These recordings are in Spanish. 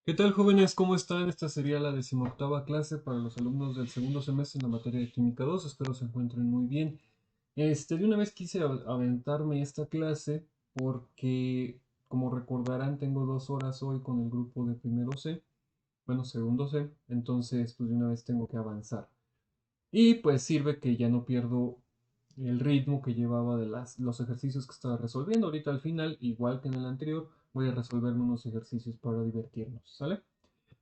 ¿Qué tal, jóvenes? ¿Cómo están? Esta sería la decimoctava clase para los alumnos del segundo semestre en la materia de Química 2. Espero se encuentren muy bien. De una vez quise aventarme esta clase porque, como recordarán, tengo 2 horas hoy con el grupo de primero C, bueno, segundo C, entonces pues de una vez tengo que avanzar. Y pues sirve que ya no pierdo el ritmo que llevaba de los ejercicios que estaba resolviendo. Ahorita al final, igual que en el anterior, voy a resolver unos ejercicios para divertirnos, ¿sale?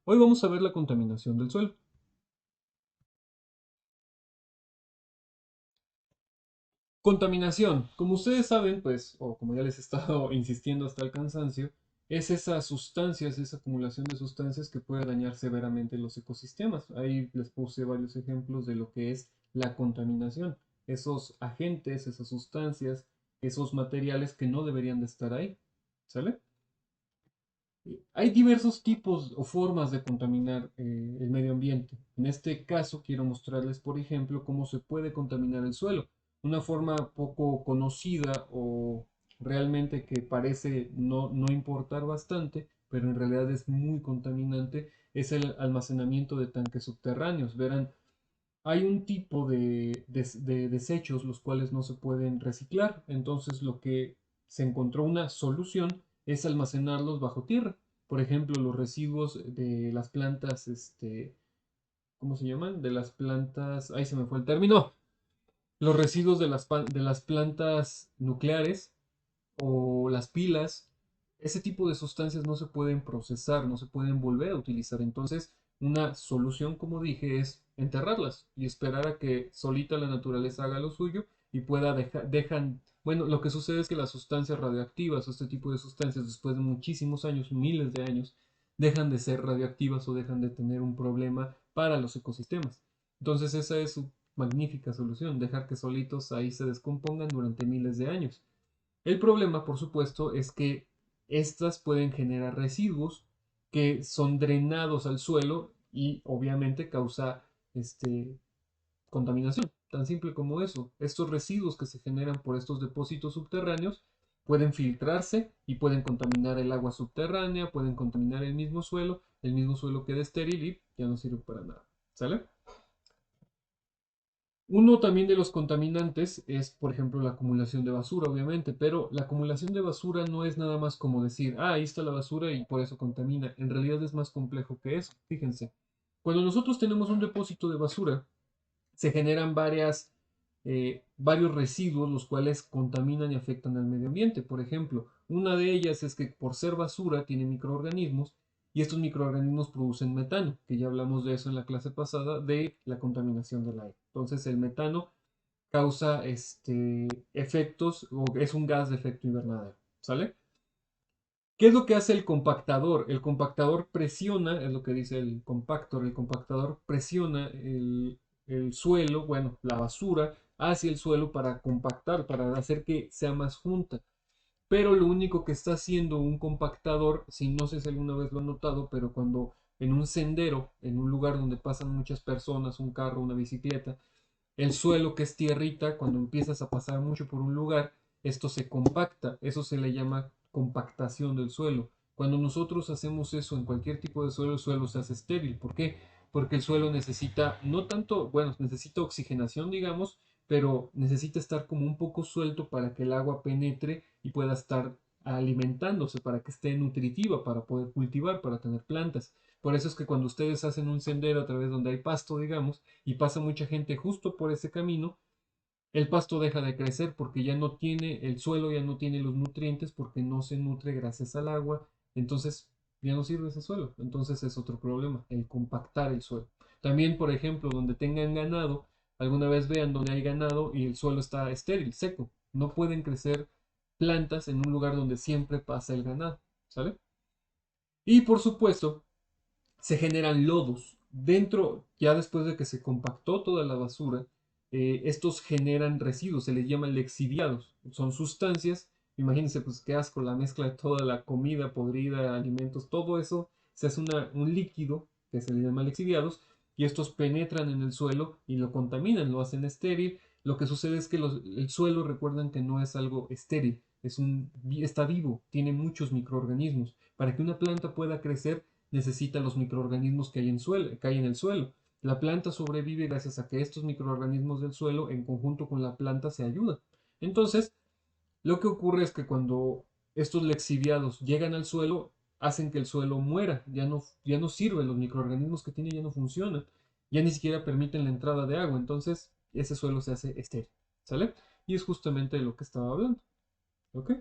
Hoy vamos a ver la contaminación del suelo. Contaminación, como ustedes saben, pues, o como ya les he estado insistiendo hasta el cansancio, es esas sustancias, esa acumulación de sustancias que puede dañar severamente los ecosistemas. Ahí les puse varios ejemplos de lo que es la contaminación. Esos agentes, esas sustancias, esos materiales que no deberían de estar ahí. ¿Sale? Hay diversos tipos o formas de contaminar el medio ambiente. En este caso quiero mostrarles, por ejemplo, cómo se puede contaminar el suelo. Una forma poco conocida o realmente que parece no importar bastante, pero en realidad es muy contaminante, es el almacenamiento de tanques subterráneos. Verán, hay un tipo de desechos los cuales no se pueden reciclar, entonces lo que se encontró una solución es almacenarlos bajo tierra. Por ejemplo, los residuos de las plantas, ¿cómo se llaman? De las plantas, ahí se me fue el término. Los residuos de las plantas nucleares o las pilas, ese tipo de sustancias no se pueden procesar, no se pueden volver a utilizar. Entonces, una solución, como dije, es enterrarlas y esperar a que solita la naturaleza haga lo suyo y pueda bueno, lo que sucede es que las sustancias radioactivas o este tipo de sustancias, después de muchísimos años, miles de años, dejan de ser radioactivas o dejan de tener un problema para los ecosistemas. Entonces, esa es su magnífica solución, dejar que solitos ahí se descompongan durante miles de años. El problema, por supuesto, es que estas pueden generar residuos que son drenados al suelo y obviamente causa contaminación. Tan simple como eso. Estos residuos que se generan por estos depósitos subterráneos pueden filtrarse y pueden contaminar el agua subterránea, pueden contaminar el mismo suelo queda estéril y ya no sirve para nada. ¿Sale? Uno también de los contaminantes es, por ejemplo, la acumulación de basura, obviamente, pero la acumulación de basura no es nada más como decir, ah, ahí está la basura y por eso contamina. En realidad es más complejo que eso. Fíjense, cuando nosotros tenemos un depósito de basura, se generan varios residuos los cuales contaminan y afectan al medio ambiente. Por ejemplo, una de ellas es que por ser basura tiene microorganismos y estos microorganismos producen metano, que ya hablamos de eso en la clase pasada, de la contaminación del aire. Entonces el metano causa efectos o es un gas de efecto invernadero, ¿sale? ¿Qué es lo que hace el compactador? El compactador presiona, es lo que dice el compactador presiona el suelo, bueno, la basura, hacia el suelo para compactar, para hacer que sea más junta. Pero lo único que está haciendo un compactador, si no sé si alguna vez lo han notado, pero cuando en un sendero, en un lugar donde pasan muchas personas, un carro, una bicicleta, el suelo que es tierrita, cuando empiezas a pasar mucho por un lugar, esto se compacta, eso se le llama compactación del suelo. Cuando nosotros hacemos eso en cualquier tipo de suelo, el suelo se hace estéril. ¿Por qué? Porque el suelo necesita, no tanto, bueno, necesita oxigenación, digamos, pero necesita estar como un poco suelto para que el agua penetre y pueda estar alimentándose, para que esté nutritiva, para poder cultivar, para tener plantas. Por eso es que cuando ustedes hacen un sendero a través donde hay pasto, digamos, y pasa mucha gente justo por ese camino, el pasto deja de crecer porque ya no tiene, el suelo ya no tiene los nutrientes porque no se nutre gracias al agua, entonces ya no sirve ese suelo. Entonces es otro problema, el compactar el suelo. También, por ejemplo, donde tengan ganado, alguna vez vean donde hay ganado y el suelo está estéril, seco. No pueden crecer plantas en un lugar donde siempre pasa el ganado, ¿sale? Y por supuesto, se generan lodos. Dentro, ya después de que se compactó toda la basura, estos generan residuos, se les llama lexiviados. Son sustancias, imagínense pues qué asco, la mezcla de toda la comida podrida, alimentos, todo eso se hace un líquido que se le llama lexiviados y estos penetran en el suelo y lo contaminan, lo hacen estéril. Lo que sucede es que el suelo, recuerdan que no es algo estéril, está vivo, tiene muchos microorganismos. Para que una planta pueda crecer, necesita los microorganismos que hay en el suelo. La planta sobrevive gracias a que estos microorganismos del suelo en conjunto con la planta se ayudan. Entonces, lo que ocurre es que cuando estos lexiviados llegan al suelo, hacen que el suelo muera, ya no sirve, los microorganismos que tiene ya no funcionan, ya ni siquiera permiten la entrada de agua, entonces ese suelo se hace estéril, ¿sale? Y es justamente de lo que estaba hablando, ¿ok?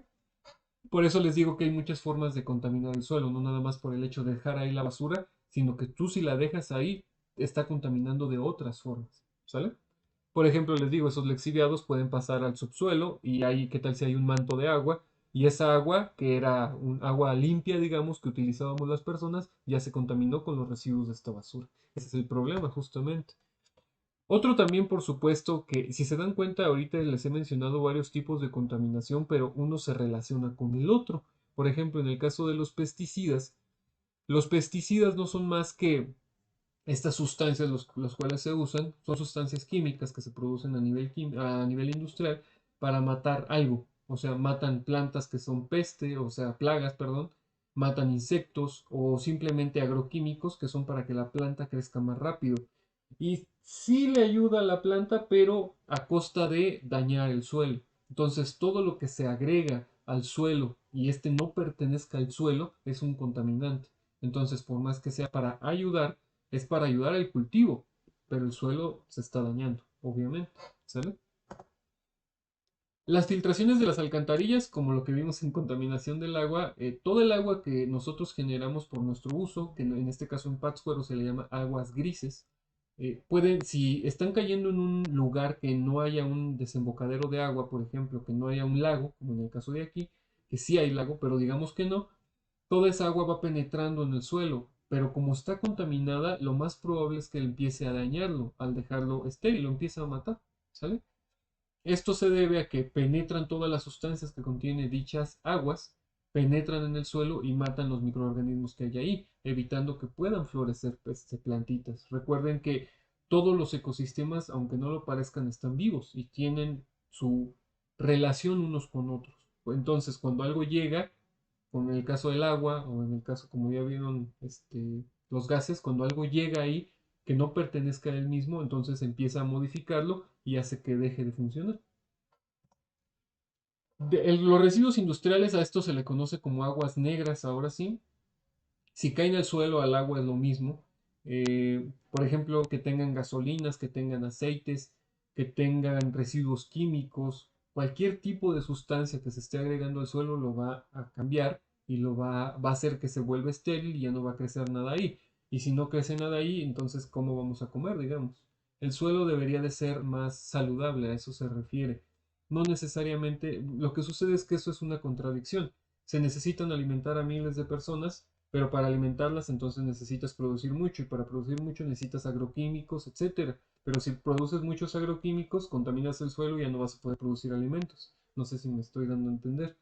Por eso les digo que hay muchas formas de contaminar el suelo, no nada más por el hecho de dejar ahí la basura, sino que tú si la dejas ahí, está contaminando de otras formas, ¿sale? Por ejemplo, les digo, esos lexiviados pueden pasar al subsuelo y ahí, ¿qué tal si hay un manto de agua? Y esa agua, que era un agua limpia, digamos, que utilizábamos las personas, ya se contaminó con los residuos de esta basura. Ese es el problema, justamente. Otro también, por supuesto, que si se dan cuenta, ahorita les he mencionado varios tipos de contaminación, pero uno se relaciona con el otro. Por ejemplo, en el caso de los pesticidas no son más que estas sustancias, los cuales se usan, son sustancias químicas que se producen a nivel industrial para matar algo. O sea, matan plantas que son peste, o sea, plagas, perdón, matan insectos o simplemente agroquímicos que son para que la planta crezca más rápido. Y sí le ayuda a la planta, pero a costa de dañar el suelo. Entonces, todo lo que se agrega al suelo y este no pertenezca al suelo es un contaminante. Entonces, por más que sea para ayudar, es para ayudar al cultivo, pero el suelo se está dañando, obviamente. ¿Sale? Las filtraciones de las alcantarillas, como lo que vimos en contaminación del agua, todo el agua que nosotros generamos por nuestro uso, que en este caso en Pátzcuaro se le llama aguas grises, pueden, si están cayendo en un lugar que no haya un desembocadero de agua, por ejemplo, que no haya un lago, como en el caso de aquí, que sí hay lago, pero digamos que no, toda esa agua va penetrando en el suelo, pero como está contaminada, lo más probable es que empiece a dañarlo al dejarlo estéril, lo empieza a matar, ¿sale? Esto se debe a que penetran todas las sustancias que contiene dichas aguas, penetran en el suelo y matan los microorganismos que hay ahí, evitando que puedan florecer plantitas. Recuerden que todos los ecosistemas, aunque no lo parezcan, están vivos y tienen su relación unos con otros. Entonces, cuando algo llega, como en el caso del agua o en el caso, como ya vieron, los gases, cuando algo llega ahí que no pertenezca a él mismo, entonces empieza a modificarlo y hace que deje de funcionar. Los residuos industriales a esto se le conoce como aguas negras, ahora sí. Si caen al suelo, al agua es lo mismo. Por ejemplo, que tengan gasolinas, que tengan aceites, que tengan residuos químicos, cualquier tipo de sustancia que se esté agregando al suelo lo va a cambiar y va a hacer que se vuelva estéril y ya no va a crecer nada ahí. Y si no crece nada ahí, entonces ¿cómo vamos a comer, digamos? El suelo debería de ser más saludable, a eso se refiere. No necesariamente, lo que sucede es que eso es una contradicción. Se necesitan alimentar a miles de personas, pero para alimentarlas entonces necesitas producir mucho y para producir mucho necesitas agroquímicos, etcétera. Pero si produces muchos agroquímicos, contaminas el suelo y ya no vas a poder producir alimentos. No sé si me estoy dando a entender.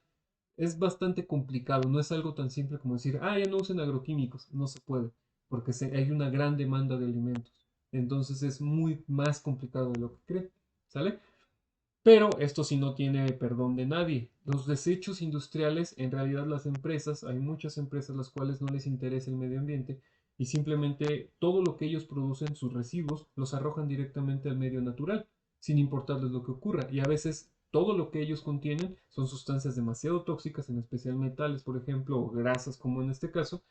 Es bastante complicado, no es algo tan simple como decir, ah, ya no usen agroquímicos. No se puede, porque hay una gran demanda de alimentos. Entonces es muy más complicado de lo que cree. ¿Sale? Pero esto sí no tiene perdón de nadie. Los desechos industriales, en realidad las empresas, hay muchas empresas las cuales no les interesa el medio ambiente y simplemente todo lo que ellos producen, sus residuos, los arrojan directamente al medio natural, sin importarles lo que ocurra. Y a veces todo lo que ellos contienen son sustancias demasiado tóxicas, en especial metales, por ejemplo, o grasas como en este caso,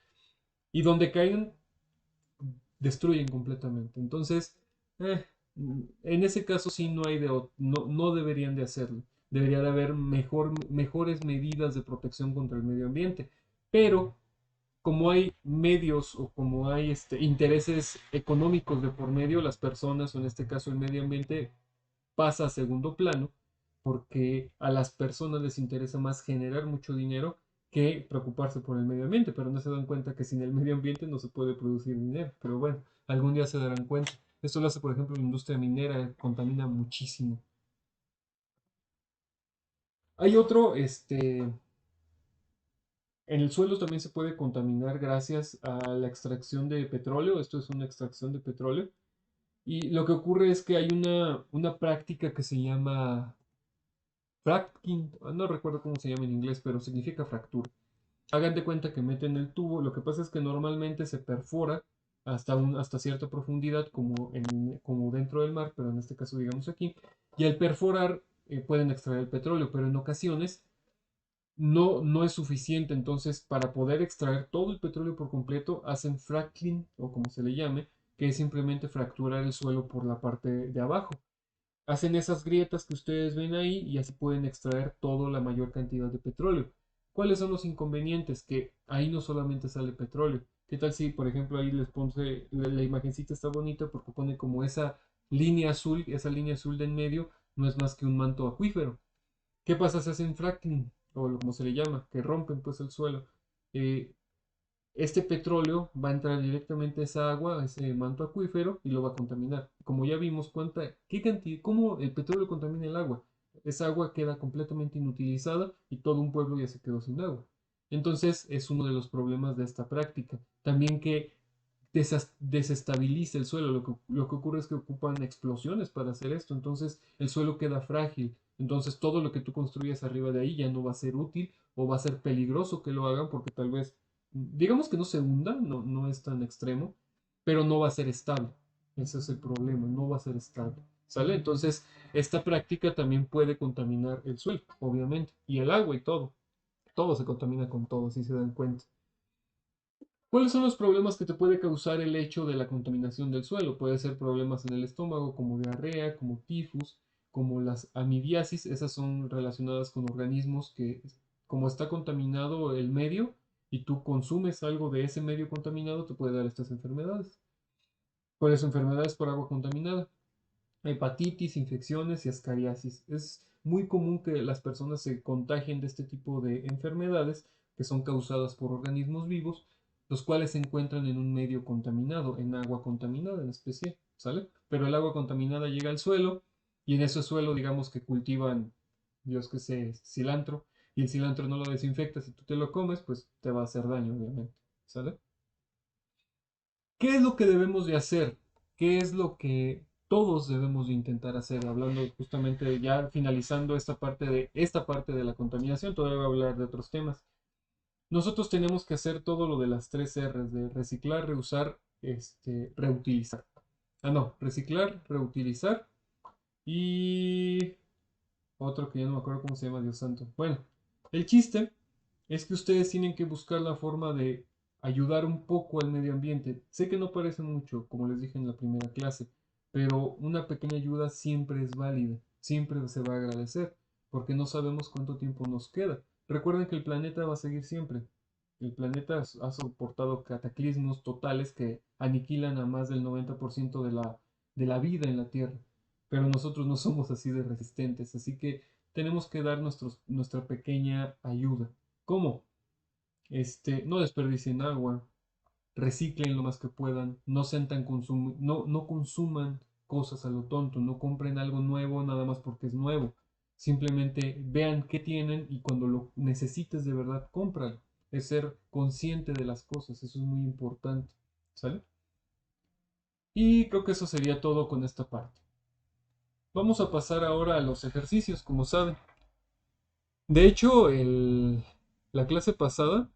y donde caen destruyen completamente. Entonces, en ese caso sí no hay no deberían de hacerlo. Debería de haber mejores medidas de protección contra el medio ambiente. Pero como hay medios o como hay intereses económicos de por medio, las personas, o en este caso el medio ambiente, pasa a segundo plano porque a las personas les interesa más generar mucho dinero que preocuparse por el medio ambiente, pero no se dan cuenta que sin el medio ambiente no se puede producir dinero. Pero bueno, algún día se darán cuenta. Esto lo hace, por ejemplo, la industria minera, contamina muchísimo. Hay otro, en el suelo también se puede contaminar gracias a la extracción de petróleo. Esto es una extracción de petróleo. Y lo que ocurre es que hay una práctica que se llama fracking, no recuerdo cómo se llama en inglés, pero significa fractura. Hagan de cuenta que meten el tubo, lo que pasa es que normalmente se perfora hasta cierta profundidad como dentro del mar, pero en este caso digamos aquí, y al perforar pueden extraer el petróleo, pero en ocasiones no es suficiente. Entonces, para poder extraer todo el petróleo por completo, hacen fracking o como se le llame, que es simplemente fracturar el suelo por la parte de abajo. Hacen esas grietas que ustedes ven ahí y así pueden extraer toda la mayor cantidad de petróleo. ¿Cuáles son los inconvenientes? Que ahí no solamente sale petróleo. ¿Qué tal si, por ejemplo, ahí les pone, la imagencita está bonita porque pone como esa línea azul de en medio no es más que un manto acuífero? ¿Qué pasa si hacen fracking? O como se le llama, que rompen pues el suelo. Eh, este petróleo va a entrar directamente a esa agua, a ese manto acuífero y lo va a contaminar. Como ya vimos, qué cantidad, cómo el petróleo contamina el agua. Esa agua queda completamente inutilizada y todo un pueblo ya se quedó sin agua. Entonces es uno de los problemas de esta práctica. También que desestabiliza el suelo. Lo que ocurre es que ocupan explosiones para hacer esto. Entonces el suelo queda frágil. Entonces todo lo que tú construyas arriba de ahí ya no va a ser útil o va a ser peligroso que lo hagan porque tal vez digamos que no se hunda, no es tan extremo, pero no va a ser estable. Ese es el problema, no va a ser estable. ¿Sale? Entonces, esta práctica también puede contaminar el suelo, obviamente, y el agua y todo. Todo se contamina con todo, si se dan cuenta. ¿Cuáles son los problemas que te puede causar el hecho de la contaminación del suelo? Puede ser problemas en el estómago, como diarrea, como tifus, como las amibiasis. Esas son relacionadas con organismos que, como está contaminado el medio y tú consumes algo de ese medio contaminado, te puede dar estas enfermedades. Por eso, enfermedades por agua contaminada, hepatitis, infecciones y ascariasis. Es muy común que las personas se contagien de este tipo de enfermedades que son causadas por organismos vivos, los cuales se encuentran en un medio contaminado, en agua contaminada en especial, ¿sale? Pero el agua contaminada llega al suelo y en ese suelo, digamos que cultivan, Dios que sé, cilantro, y el cilantro no lo desinfectas y tú te lo comes, pues te va a hacer daño, obviamente, ¿sale? ¿Qué es lo que debemos de hacer? ¿Qué es lo que todos debemos de intentar hacer? Hablando justamente ya finalizando esta parte de la contaminación, todavía voy a hablar de otros temas. Nosotros tenemos que hacer todo lo de las tres R's, de reciclar, reusar, reutilizar. Ah, no, reciclar, reutilizar y otro que ya no me acuerdo cómo se llama, Dios santo. Bueno, el chiste es que ustedes tienen que buscar la forma de ayudar un poco al medio ambiente. Sé que no parece mucho, como les dije en la primera clase, pero una pequeña ayuda siempre es válida, siempre se va a agradecer, porque no sabemos cuánto tiempo nos queda. Recuerden que el planeta va a seguir siempre. El planeta ha soportado cataclismos totales que aniquilan a más del 90% de la vida en la Tierra, pero nosotros no somos así de resistentes, así que tenemos que dar nuestra pequeña ayuda. ¿Cómo? No desperdicien agua, reciclen lo más que puedan, no sean no consuman cosas a lo tonto, no compren algo nuevo nada más porque es nuevo. Simplemente vean qué tienen y cuando lo necesites de verdad, cómpralo. Es ser consciente de las cosas, eso es muy importante. ¿Sale? Y creo que eso sería todo con esta parte. Vamos a pasar ahora a los ejercicios, como saben. De hecho, la clase pasada,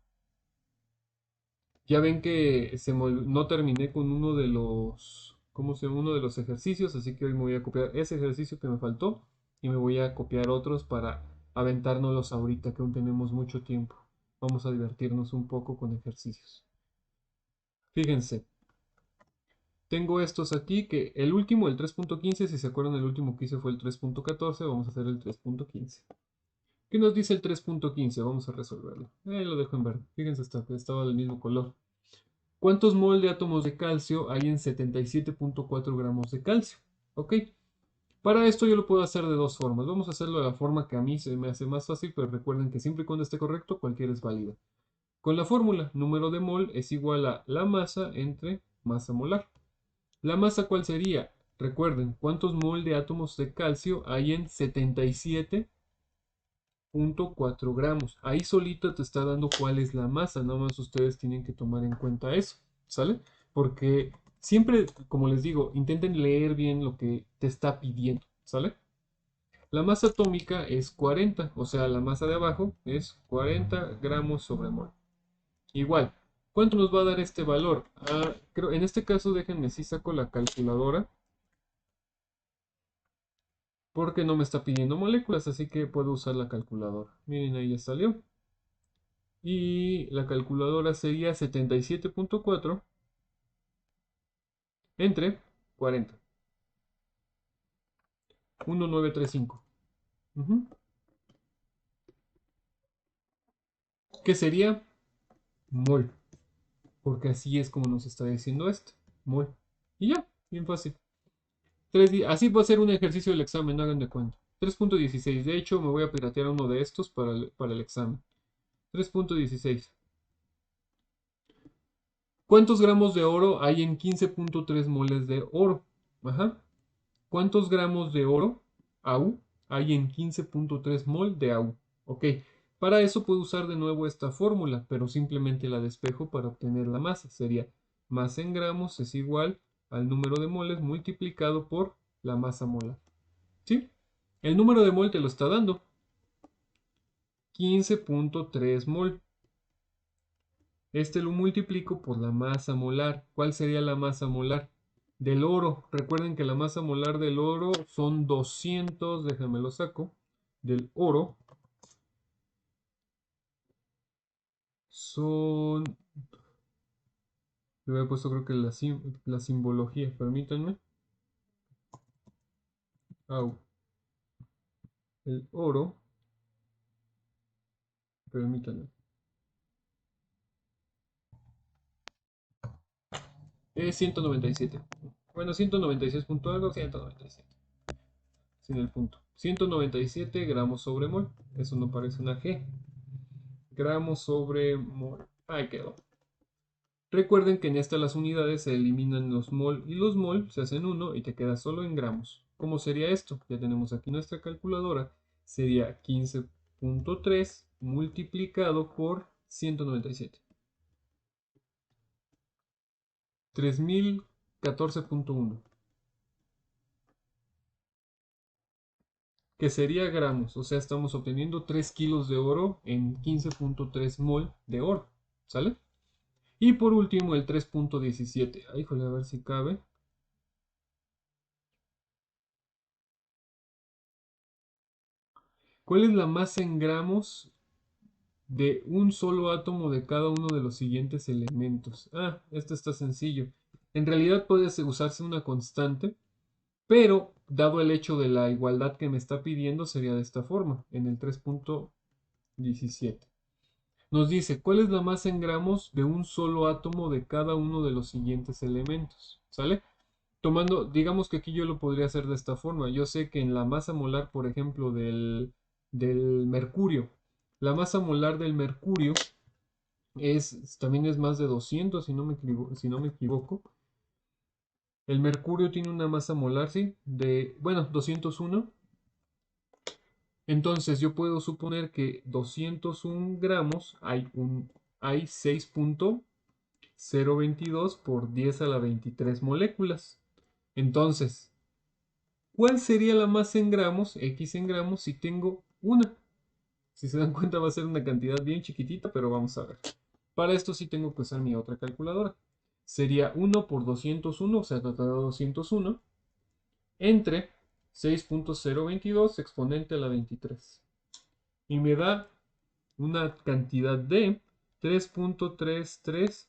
ya ven que no terminé con uno de los, ¿cómo se llama? Uno de los ejercicios, así que hoy me voy a copiar ese ejercicio que me faltó y me voy a copiar otros para aventárnoslos ahorita que aún tenemos mucho tiempo. Vamos a divertirnos un poco con ejercicios. Fíjense, tengo estos aquí que el último, el 3.15, si se acuerdan, el último que hice fue el 3.14, vamos a hacer el 3.15. ¿Qué nos dice el 3.15? Vamos a resolverlo. Lo dejo en verde. Fíjense, estaba del mismo color. ¿Cuántos mol de átomos de calcio hay en 77.4 gramos de calcio? Ok. Para esto yo lo puedo hacer de dos formas. Vamos a hacerlo de la forma que a mí se me hace más fácil, pero recuerden que siempre y cuando esté correcto, cualquiera es válida. Con la fórmula, número de mol es igual a la masa entre masa molar. ¿La masa cuál sería? Recuerden, ¿cuántos mol de átomos de calcio hay en 77.4 gramos? Ahí solito te está dando cuál es la masa, nada más ustedes tienen que tomar en cuenta eso, ¿sale? Porque siempre, como les digo, intenten leer bien lo que te está pidiendo, ¿sale? La masa atómica es 40, o sea, la masa de abajo es 40 gramos sobre mol. Igual, ¿cuánto nos va a dar este valor? Creo, en este caso déjenme si saco la calculadora, porque no me está pidiendo moléculas, así que puedo usar la calculadora. Miren, ahí ya salió. Y la calculadora sería 77.4 entre 40. 1935. Ujú. ¿Qué sería? Mol. Porque así es como nos está diciendo esto. Mol. Y ya, bien fácil. Así va a ser un ejercicio del examen, hagan de cuenta. 3.16. De hecho, me voy a piratear uno de estos para el examen. 3.16. ¿Cuántos gramos de oro hay en 15.3 moles de oro? Ajá. ¿Cuántos gramos de oro AU hay en 15.3 mol de AU? Ok. Para eso puedo usar de nuevo esta fórmula, pero simplemente la despejo para obtener la masa. Sería masa en gramos es igual al número de moles multiplicado por la masa molar. ¿Sí? El número de mol te lo está dando. 15.3 mol. Este lo multiplico por la masa molar. ¿Cuál sería la masa molar? Del oro. Recuerden que la masa molar del oro son 200. Déjame lo saco. Del oro son... Le había puesto creo que la simbología. Permítanme. Au. El oro. Permítanme. Es 197. Bueno, 196 punto algo, 197. Sin el punto. 197 gramos sobre mol. Eso no parece una G. Gramos sobre mol. Ahí quedó. Recuerden que en esta las unidades se eliminan los mol y los mol se hacen uno y te queda solo en gramos. ¿Cómo sería esto? Ya tenemos aquí nuestra calculadora. Sería 15.3 multiplicado por 197. 3014.1. Que sería gramos. O sea, estamos obteniendo 3 kilos de oro en 15.3 mol de oro. ¿Sale? Y por último el 3.17. Ay, híjole, a ver si cabe. ¿Cuál es la masa en gramos de un solo átomo de cada uno de los siguientes elementos? Esto está sencillo. En realidad puede usarse una constante, pero dado el hecho de la igualdad que me está pidiendo, sería de esta forma, en el 3.17. Nos dice, ¿cuál es la masa en gramos de un solo átomo de cada uno de los siguientes elementos? ¿Sale? Tomando, digamos que aquí yo lo podría hacer de esta forma. Yo sé que en la masa molar, por ejemplo, del mercurio, la masa molar del mercurio también es más de 200, si no me equivoco. El mercurio tiene una masa molar, sí, bueno, 201. Entonces yo puedo suponer que 201 gramos hay 6.022 por 10 a la 23 moléculas. Entonces, ¿cuál sería la masa en gramos, X en gramos, si tengo una? Si se dan cuenta va a ser una cantidad bien chiquitita, pero vamos a ver. Para esto sí tengo que usar mi otra calculadora. Sería 1 por 201, o sea, total de 201, entre 6.022 exponente a la 23. Y me da una cantidad de 3.33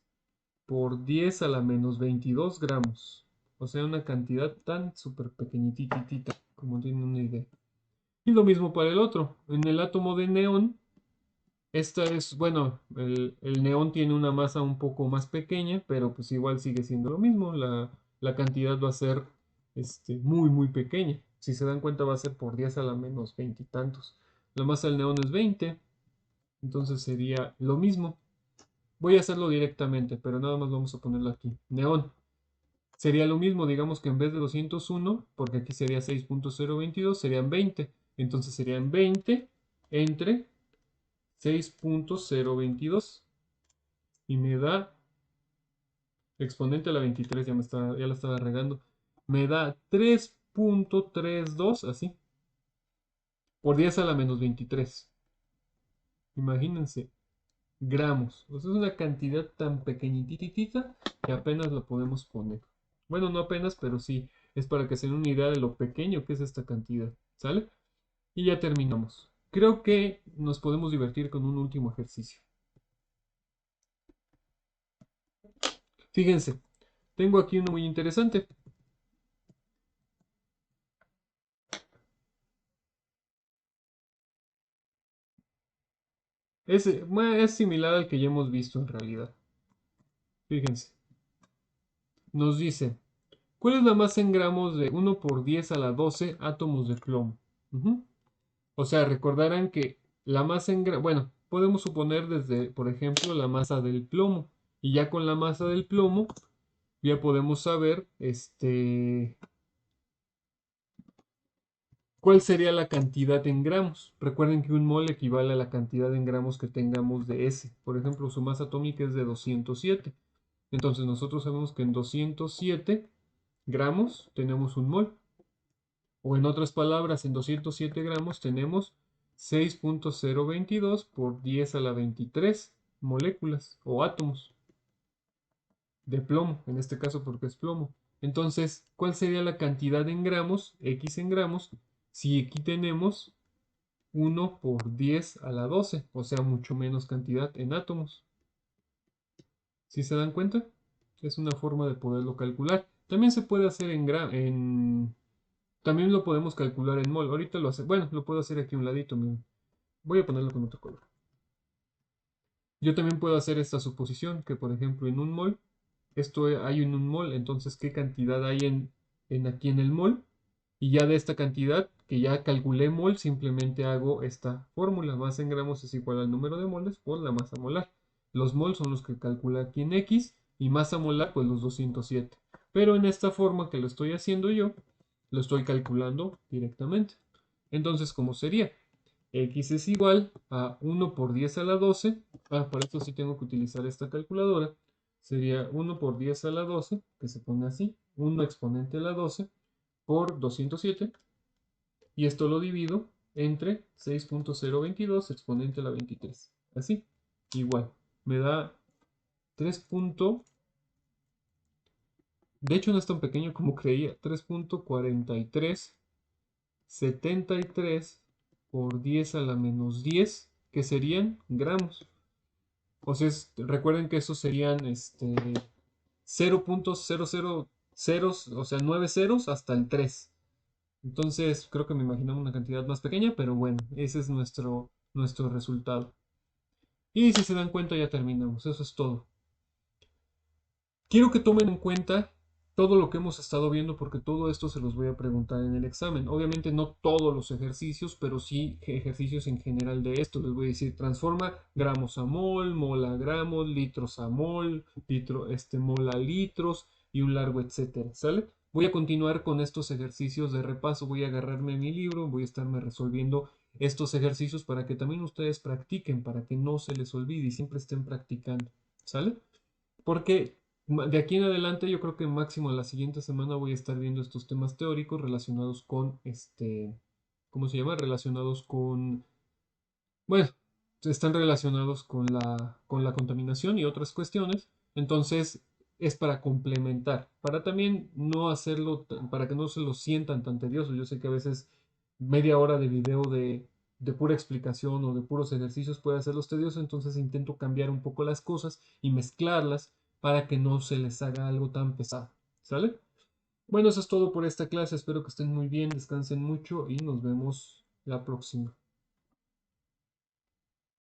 por 10 a la menos 22 gramos. O sea, una cantidad tan súper pequeñititita, como tienen una idea. Y lo mismo para el otro. En el átomo de neón, bueno, el neón tiene una masa un poco más pequeña, pero pues igual sigue siendo lo mismo. La cantidad va a ser muy, muy pequeña. Si se dan cuenta va a ser por 10 a la menos 20 y tantos. La masa del neón es 20, entonces sería lo mismo. Voy a hacerlo directamente, pero nada más vamos a ponerlo aquí. Neón. Sería lo mismo, digamos que en vez de 201, porque aquí sería 6.022, serían 20. Entonces serían 20 entre 6.022. Y me da, exponente a la 23, ya la estaba regando. Me da 3.32, así, por 10 a la menos 23. Imagínense. gramos. O sea, es una cantidad tan pequeñititita que apenas lo podemos poner. Bueno, no apenas, pero sí, es para que se den una idea de lo pequeño que es esta cantidad. ¿Sale? Y ya terminamos. Creo que nos podemos divertir con un último ejercicio. Fíjense, tengo aquí uno muy interesante. Es similar al que ya hemos visto en realidad. Fíjense, nos dice, ¿cuál es la masa en gramos de 1 por 10 a la 12 átomos de plomo? Ujú. O sea, recordarán que la masa en gramos, bueno, podemos suponer desde, por ejemplo, la masa del plomo. Y ya con la masa del plomo, ya podemos saber, ¿cuál sería la cantidad en gramos? Recuerden que un mol equivale a la cantidad en gramos que tengamos de S. Por ejemplo, su masa atómica es de 207. Entonces nosotros sabemos que en 207 gramos tenemos un mol. O en otras palabras, en 207 gramos tenemos 6.022 por 10 a la 23 moléculas o átomos de plomo, en este caso porque es plomo. Entonces, ¿cuál sería la cantidad en gramos, X en gramos, si aquí tenemos 1 por 10 a la 12, o sea, mucho menos cantidad en átomos? ¿Sí se dan cuenta? Es una forma de poderlo calcular. También se puede hacer también lo podemos calcular en mol. Ahorita lo hace. Bueno, lo puedo hacer aquí a un ladito. Miren. Voy a ponerlo con otro color. Yo también puedo hacer esta suposición, que por ejemplo en un mol, hay en un mol, entonces ¿qué cantidad hay en aquí en el mol? Y ya de esta cantidad, que ya calculé mol, simplemente hago esta fórmula. Masa en gramos es igual al número de moles por la masa molar. Los mols son los que calculé aquí en X y masa molar pues los 207. Pero en esta forma que lo estoy haciendo yo, lo estoy calculando directamente. Entonces, ¿cómo sería? X es igual a 1 por 10 a la 12. Para esto sí tengo que utilizar esta calculadora. Sería 1 por 10 a la 12, que se pone así, 1 exponente a la 12 por 207. Y esto lo divido entre 6.022 exponente a la 23. Así, igual. Me da 3. De hecho, no es tan pequeño como creía. 3.4373 por 10 a la menos 10, que serían gramos. O sea, recuerden que esos serían 0.000, o sea, 9 ceros hasta el 3. Entonces, creo que me imaginaba una cantidad más pequeña, pero bueno, ese es nuestro resultado. Y si se dan cuenta, ya terminamos. Eso es todo. Quiero que tomen en cuenta todo lo que hemos estado viendo porque todo esto se los voy a preguntar en el examen. Obviamente no todos los ejercicios, pero sí ejercicios en general de esto. Les voy a decir, transforma gramos a mol, mol a gramos, litros a mol, mol a litros y un largo etcétera, ¿sale? Voy a continuar con estos ejercicios de repaso. Voy a agarrarme mi libro, voy a estarme resolviendo estos ejercicios para que también ustedes practiquen, para que no se les olvide y siempre estén practicando, ¿sale? Porque de aquí en adelante yo creo que máximo la siguiente semana voy a estar viendo estos temas teóricos relacionados con ¿cómo se llama? Relacionados con, bueno, están relacionados con la contaminación y otras cuestiones. Entonces es para complementar, para también no hacerlo, para que no se lo sientan tan tedioso. Yo sé que a veces media hora de video de pura explicación o de puros ejercicios puede hacerlos tediosos, entonces intento cambiar un poco las cosas y mezclarlas para que no se les haga algo tan pesado. ¿Sale? Bueno, eso es todo por esta clase. Espero que estén muy bien, descansen mucho y nos vemos la próxima.